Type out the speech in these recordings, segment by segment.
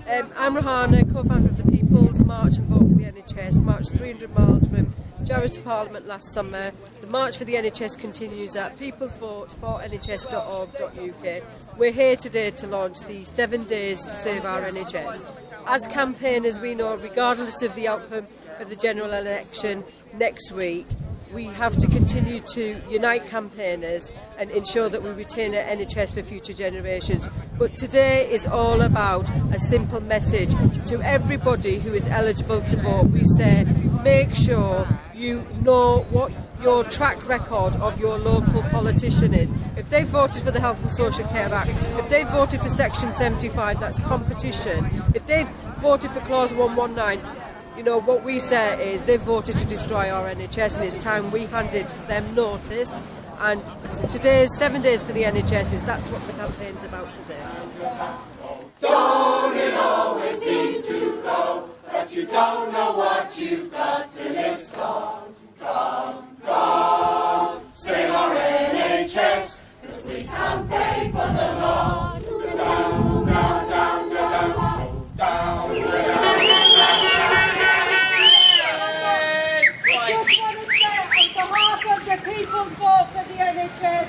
I'm Rohana, co-founder of the People's March and Vote for the NHS. Marched 300 miles from Jarrow to Parliament last summer. The March for the NHS continues at peoplesvoteforNHS.org.uk. We're here today to launch the 7 days to save our NHS. As campaigners, we know, regardless of the outcome of the general election next week, we have to continue to unite campaigners and ensure that we retain an NHS for future generations. But today is all about a simple message to everybody who is eligible to vote. We say, make sure you know what your track record of your local politician is. If they voted for the Health and Social Care Act, if they voted for Section 75, that's competition. If they voted for Clause 119, you know, what we say is they've voted to destroy our NHS, and it's time we handed them notice. And today's 7 days for the NHS that's what the campaign's about today. Don't it always seem to go, but you don't know what you've got till it's gone. Gone, gone. Save our NHS, 'cause we can't pay for the loss. Down, down, down, down, down, down, down. The People's Vote for the NHS.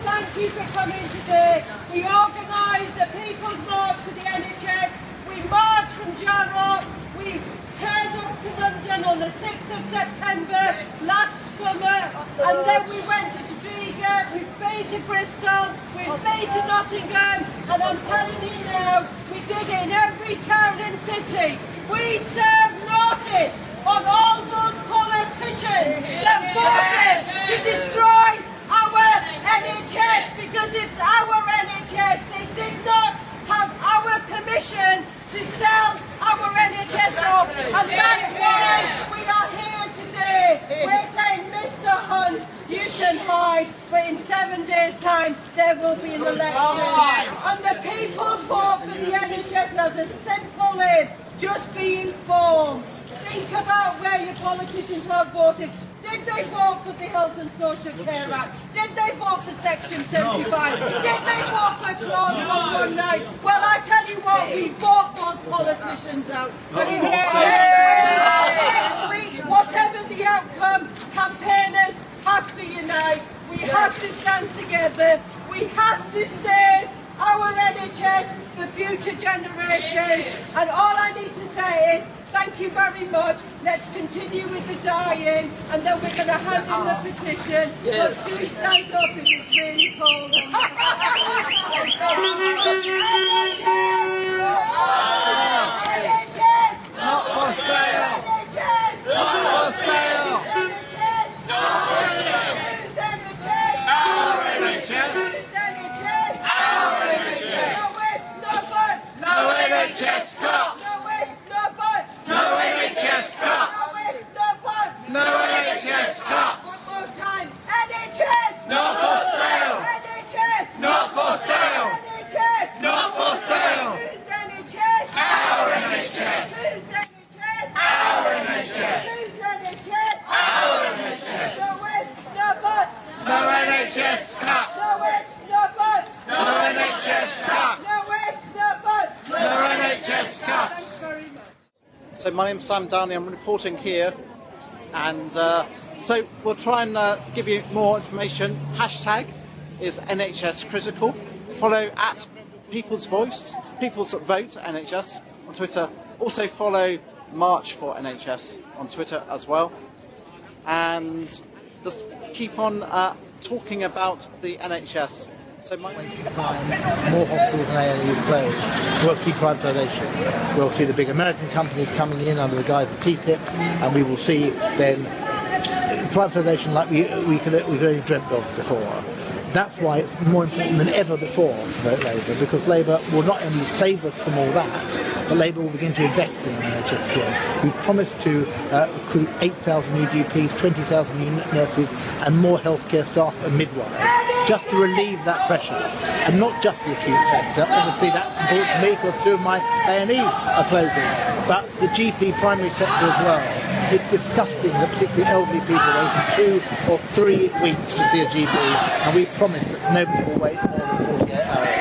Thank you for coming today. We organised the People's March for the NHS. We marched from Jarrow. We turned up to London on the 6th of September last summer, and then we went to Tredegar. We've been to Bristol. We've been to Nottingham, and I'm telling you now, we did it in every town and city. We serve notice on all those politicians that voted to destroy our NHS, because it's our NHS. They did not have our permission to sell our NHS off, and that's why we are here today. We're saying, Mr. Hunt, you can hide, but in 7 days' time there will be an election. And the People's Vote for the NHS has a simple aim: just be informed. Think about where your politicians have voted. Did they vote for the Health and Social Care Act? Did they vote for Section 75? Did they vote for Clause 119? Well, I tell you what, we vote those politicians out. But in next week, whatever the outcome, campaigners have to unite. We have to stand together. We have to save our NHS for future generations. And all I need to say is, thank you very much. Let's continue with the dying, and then we're going to hand in the petition. But do stand up if it's really cold. NHS! Not for sale! NHS! Not for sale! NHS! Our NHS! Our NHS! No ifs, no buts! No NHS cuts! No ifs, no buts! No NHS cuts! No ifs, no buts! No NHS cuts! One more time. NHS! Not for sale! NHS! Not for sale! NHS! Not for sale! Who's NHS? Our NHS! Who's NHS? Our NHS! Who's NHS? Our NHS! No ifs, no buts! No NHS cuts! No ifs, no buts! No NHS cuts! No ifs, no buts! No NHS Thanks cuts! very much. So my name's Sam Downie, I'm reporting here, and so we'll try and give you more information. Hashtag is NHS Critical. Follow at People's Voice, People's Vote NHS on Twitter. Also follow March for NHS on Twitter as well. And just keep on talking about the NHS. So waiting time, more hospitals and A&Es closed. We'll see privatisation. We'll see the big American companies coming in under the guise of TTIP, and we will see then privatisation like we could only dreamt of before. That's why it's more important than ever before to vote Labour, because Labour will not only save us from all that, but Labour will begin to invest in the NHS again. We promised to recruit 8,000 new GPs, 20,000 new nurses, and more healthcare staff and midwives, just to relieve that pressure, and not just the acute sector. Obviously that's important to me because 2 of my A&Es are closing, but the GP primary sector as well. It's disgusting that particularly elderly people wait 2 or 3 weeks to see a GP, and we promise that nobody will wait more than 48 hours.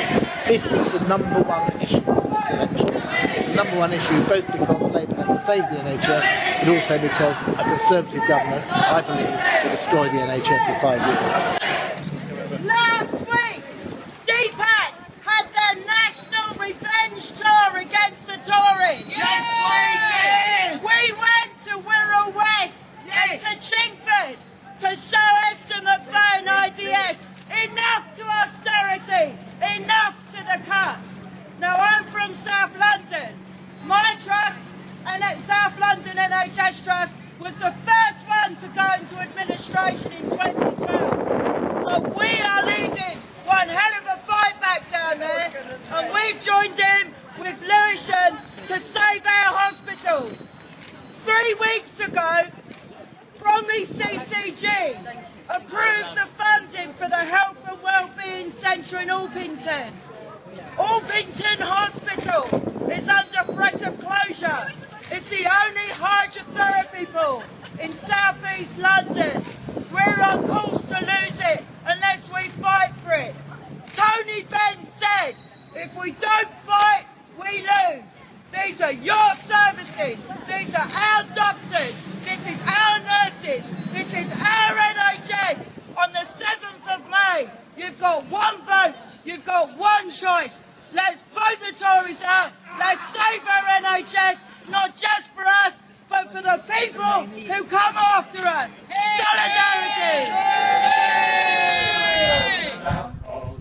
This is the number one issue of this election. It's the number one issue both because Labour has to save the NHS, but also because a Conservative government, I believe, will destroy the NHS in 5 years. Last week, DPAC had their national revenge tour against the Tories. Yes, we did! We went to Wirral West and to Chingford to show Esther McVeigh and IDS enough to austerity, enough to the cuts. Now I'm from South London. My trust and at South London NHS Trust was the first one to go into administration in 2012. But we are leading one hell of a fight back down there, and we've joined in with Lewisham to save our hospitals. 3 weeks ago, Bromley CCG approved the funding for the Health and Wellbeing Centre in Orpington. Orpington Hospital is under threat of closure. It's the only hydrotherapy pool in South East London. We're on course to lose it unless we fight for it. Tony Benn said, if we don't fight, we lose. These are your services. These are our doctors. This is our nurses. This is our NHS. On the 7th of May, you've got one vote. You've got one choice. Let's vote the Tories out. Let's save our NHS, not just for us, but for the people who come after us. Solidarity!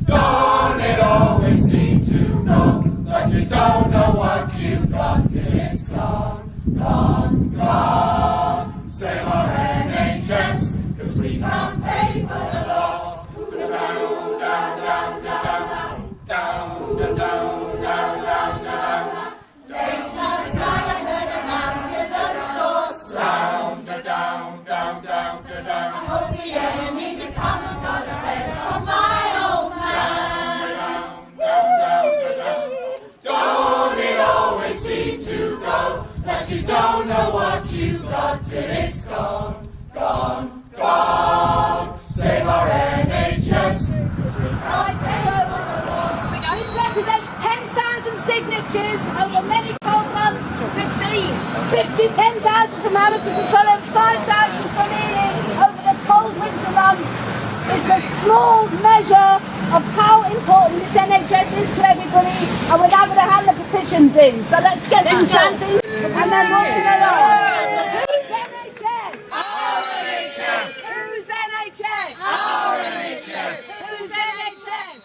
Don't it always seem to go, but you don't know what you've got till it's gone, gone, gone. Save our NHS, 'cause we can't pay for the loss. Down, down, down, down, down, down, down, down, down, down. Late last night I heard an ambulance door slam. Down, down, down, down, down. I hope the enemy that comes got a bed for my old man. Don't it always seem to go, that you don't know what you've got till it's gone, gone, gone. Save our NHS. This represents 10,000 signatures over many cold months. 10,000 from Hammersmith and Fulham, 5,000 from Ealing over the cold winter months. It's a small measure of how important this NHS is to everybody, and we're now going to hand the petitions in. So let's get some chanting and then moving along. Whose NHS? Our NHS! Whose NHS? Our NHS! Whose NHS?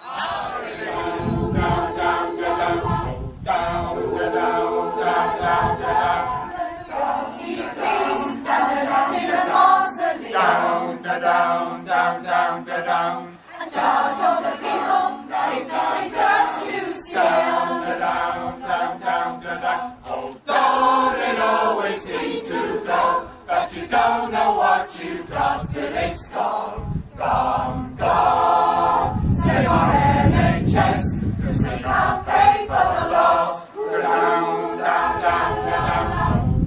Down, down, down, down. And charge all the people that it only just to scale. Down, down, down, down. Oh, don't it always seem to go, but you don't know what you've got till it's gone, gone, gone. Save our NHS, 'cause we can't pay for the loss. Down, down, down, down,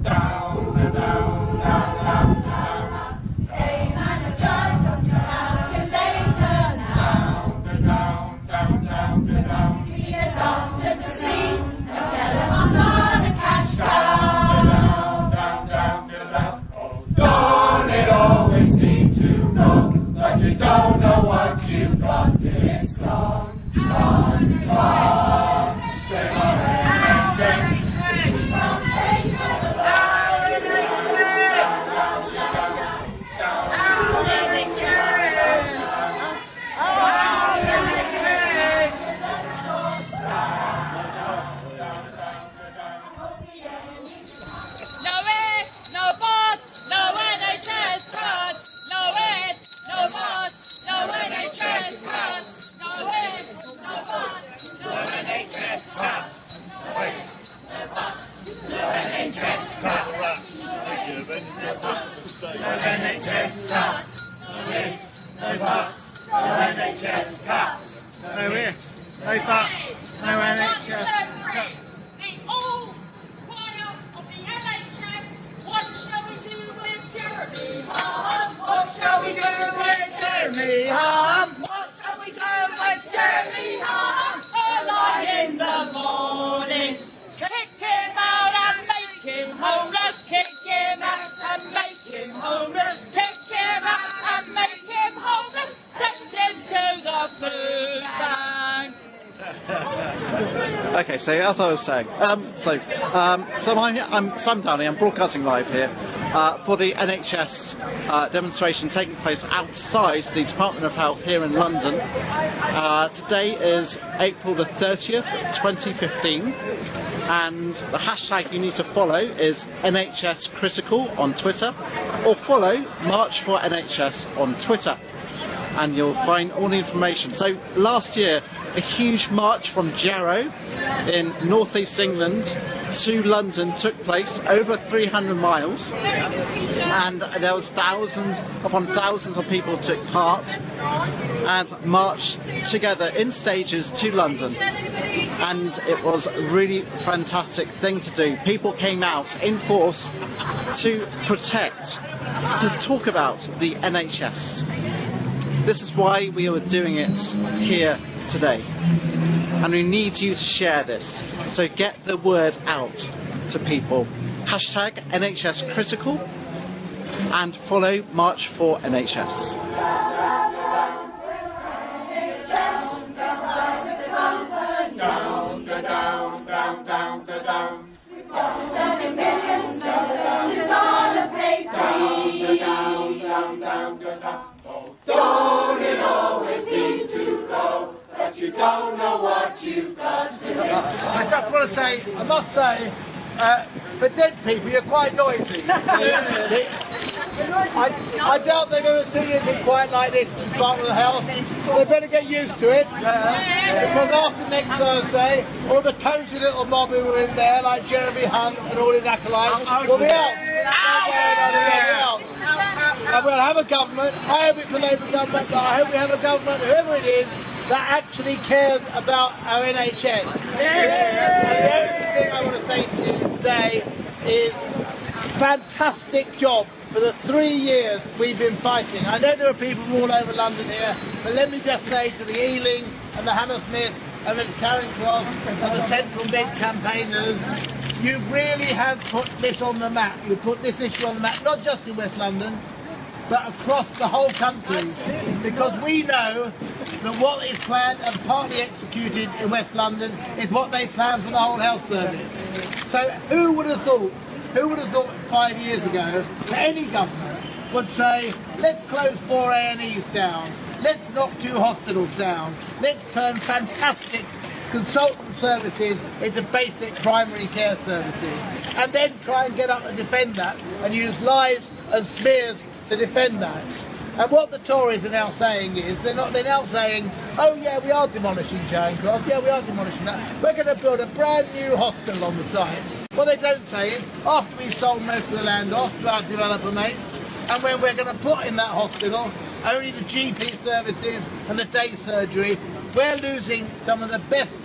down, down, down, down, down. Amen, a judge on your calculator now. Down, down, down, down. You need a doctor to see and tell him I'm not a cash cow. Down, down, down, down. Oh, don't it always Okay, so as I was saying, so I'm Sam Downie. I'm broadcasting live here for the NHS demonstration taking place outside the Department of Health here in London. Today is April the 30th, 2015, and the hashtag you need to follow is NHS Critical on Twitter, or follow March for NHS on Twitter, and you'll find all the information. So last year, a huge march from Jarrow in northeast England to London took place, over 300 miles, and there was thousands upon thousands of people took part and marched together in stages to London, and it was a really fantastic thing to do. People came out in force to protect, to talk about the NHS. This is why we are doing it here today, and we need you to share this, so get the word out to people. Hashtag NHS Critical and follow March for NHS. Don't it always seem to go that you don't know what you've got to live? I just want to say, I must say, for dead people, you're quite noisy. I doubt they've ever seen anything quite like this in Department of Health. They better get used to it. Because after next Thursday, all the cosy little mob who were in there, like Jeremy Hunt and all his acolytes, will be out. And we'll have a government, I hope it's a Labour government, but I hope we have a government, whoever it is, that actually cares about our NHS. And the only thing I want to say to you today is fantastic job for the 3 years we've been fighting. I know there are people from all over London here, but let me just say to the Ealing and the Hammersmith and the Charing Cross and the Central Mid campaigners, you really have put this on the map. You put this issue on the map, not just in West London, but across the whole country, because we know that what is planned and partly executed in West London is what they plan for the whole health service. So who would have thought 5 years ago that any government would say, let's close 4 A&Es down, let's knock 2 hospitals down, let's turn fantastic consultant services into basic primary care services, and then try and get up and defend that and use lies and smears to defend that. And what the Tories are now saying is, they're now saying, oh yeah, we are demolishing Charing Cross, yeah, we are demolishing that, we're going to build a brand new hospital on the site. What they don't say is, after we sold most of the land off to our developer mates, and when we're going to put in that hospital only the GP services and the day surgery, we're losing some of the best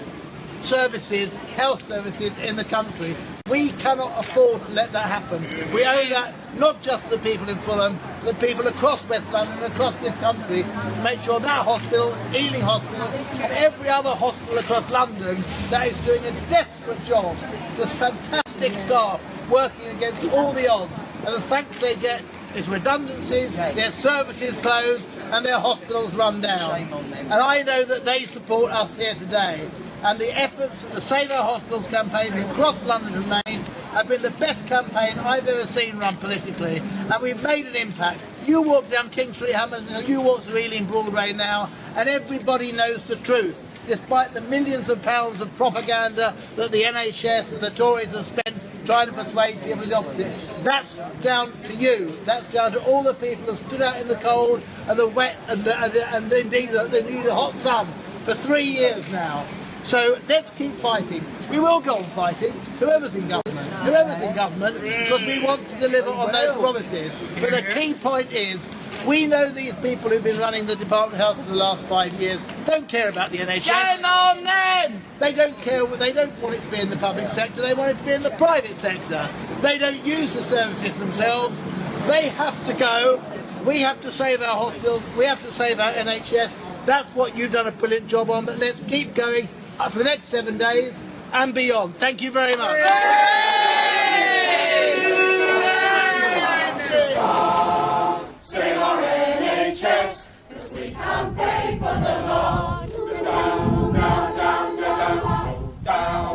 services, health services in the country. We cannot afford to let that happen. We owe that not just to the people in Fulham, but the people across West London and across this country, to make sure that hospital, Ealing Hospital, and every other hospital across London that is doing a desperate job. There's fantastic staff working against all the odds, and the thanks they get is redundancies, their services closed, and their hospitals run down. And I know that they support us here today. And the efforts of the Save Our Hospitals campaign across London and Maine have been the best campaign I've ever seen run politically, and we've made an impact. You walk down King Street, Hammersmith, you walk through Ealing Broadway now, and everybody knows the truth, despite the millions of pounds of propaganda that the NHS and the Tories have spent trying to persuade people the opposite. That's down to you. That's down to all the people who stood out in the cold and the wet and indeed the hot sun for 3 years now. So let's keep fighting. We will go on fighting, whoever's in government, because we want to deliver on those promises. But the key point is, we know these people who've been running the Department of Health for the last 5 years don't care about the NHS. Shame on them! They don't care. They don't want it to be in the public sector. They want it to be in the private sector. They don't use the services themselves. They have to go. We have to save our hospitals. We have to save our NHS. That's what you've done a brilliant job on. But let's keep going for the next 7 days and beyond. Thank you very much. Save our NHS, 'cause we can't pay for the loss. Down, down, down, down, down, down.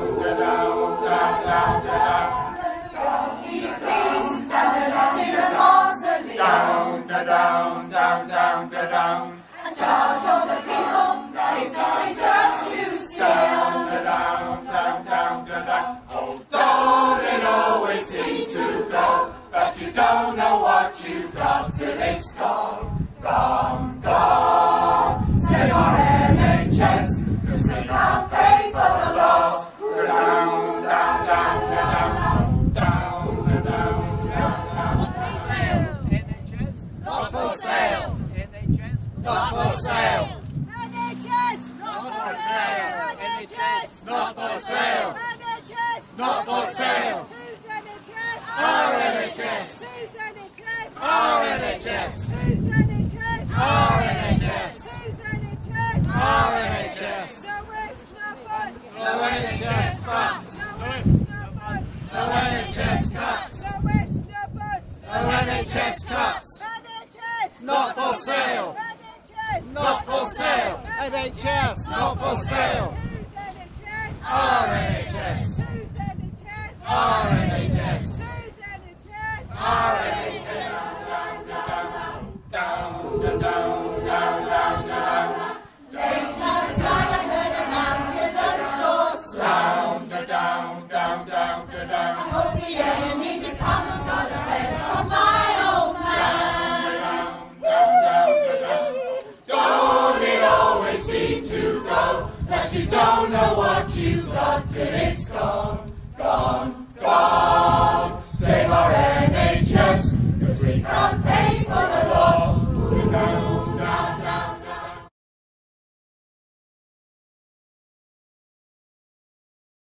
down, down, down, go down. And charge all the people that it's only just to scale. Go down, down, down, go down. Oh, don't it always seem to go, but you don't know what you've got till it's gone, gone, gone. Save our NHS, 'cause they can't pay for the lot. Go down, down, down, go down, down, go down, down, down. NHS, Not for sale. NHS, Not for sale. NHS! Not for sale. NHS! Not for sale. NHS! Not for sale. Who's NHS? Our NHS. Who's NHS? Our NHS. Who's NHS? Our NHS. Who's NHS? Our NHS. No ifs, no buts. No NHS cuts. No ifs, no buts. No NHS cuts. No ifs, no buts. No NHS cuts. NHS! Not for sale. NHS! Not for sale. NHS. Not for sale. Who's NHS? Our NHS. Who's NHS? Our NHS. Who's NHS? Our NHS. Down, down, down, down, down, down, down, down. Late last night I heard an ambulance door slam. Down, down, down, down, down. I hope the enemy to come has got a red from my old man. Down, down, down, down. Don't it always seem to go, that you don't know what you've got till it's gone, gone, gone. Save our NHS, 'cause we can't